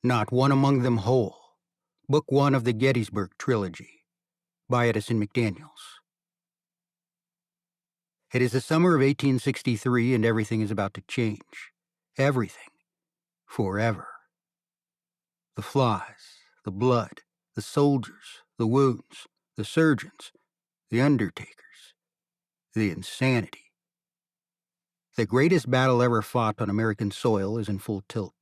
Not one among them whole. Book 1 of the Gettysburg Trilogy, by Edison McDaniels. It is the summer of 1863, and everything is about to change. Everything. Forever. The flies, the blood, the soldiers, the wounds, the surgeons, the undertakers, the insanity. The greatest battle ever fought on American soil is in full tilt.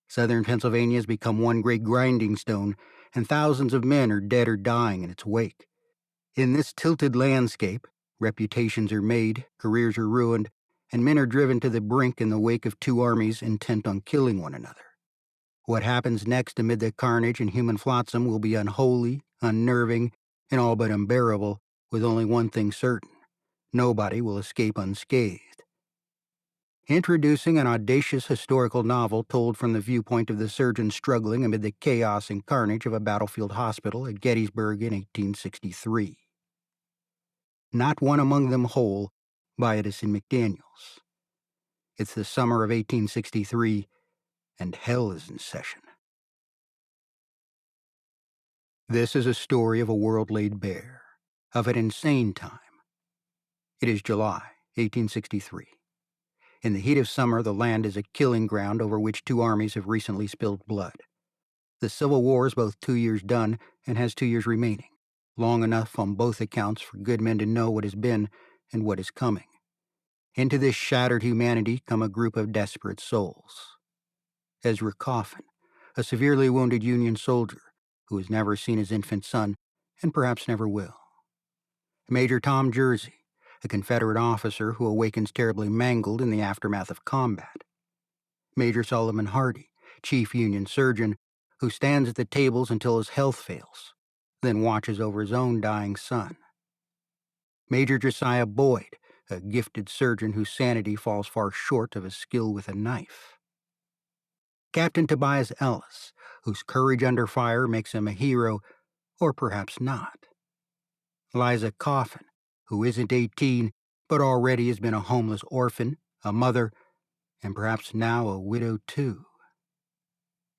Southern Pennsylvania has become one great grinding stone, and thousands of men are dead or dying in its wake. In this tilted landscape, reputations are made, careers are ruined, and men are driven to the brink in the wake of two armies intent on killing one another. What happens next amid the carnage and human flotsam will be unholy, unnerving, and all but unbearable, with only one thing certain: nobody will escape unscathed. Introducing an audacious historical novel told from the viewpoint of the surgeons struggling amid the chaos and carnage of a battlefield hospital at Gettysburg in 1863. Not One Among Them Whole, by Edison McDaniels. It's the summer of 1863, and hell is in session. This is a story of a world laid bare, of an insane time. It is July, 1863. In the heat of summer, the land is a killing ground over which two armies have recently spilled blood. The Civil War is both 2 years done and has 2 years remaining, long enough on both accounts for good men to know what has been and what is coming. Into this shattered humanity come a group of desperate souls. Ezra Coffin, a severely wounded Union soldier who has never seen his infant son and perhaps never will. Major Tom Jersey, a Confederate officer who awakens terribly mangled in the aftermath of combat. Major Solomon Hardy, chief Union surgeon, who stands at the tables until his health fails, then watches over his own dying son. Major Josiah Boyd, a gifted surgeon whose sanity falls far short of his skill with a knife. Captain Tobias Ellis, whose courage under fire makes him a hero, or perhaps not. Liza Coffin, who isn't 18, but already has been a homeless orphan, a mother, and perhaps now a widow too.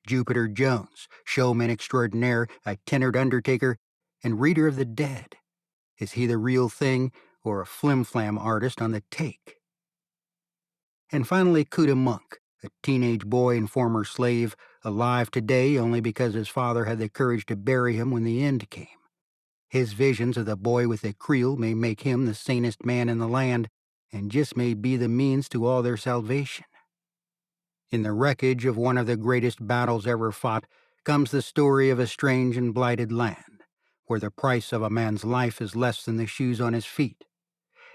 Jupiter Jones, showman extraordinaire, itinerant undertaker, and reader of the dead. Is he the real thing, or a flim-flam artist on the take? And finally, Kuda Monk, a teenage boy and former slave, alive today only because his father had the courage to bury him when the end came. His visions of the boy with the creel may make him the sanest man in the land, and just may be the means to all their salvation. In the wreckage of one of the greatest battles ever fought comes the story of a strange and blighted land, where the price of a man's life is less than the shoes on his feet.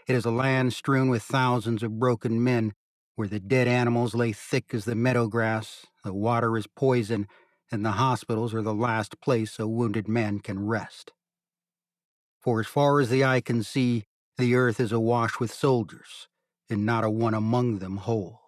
It is a land strewn with thousands of broken men, where the dead animals lay thick as the meadow grass, the water is poison, and the hospitals are the last place a wounded man can rest. For as far as the eye can see, the earth is awash with soldiers, and not a one among them whole.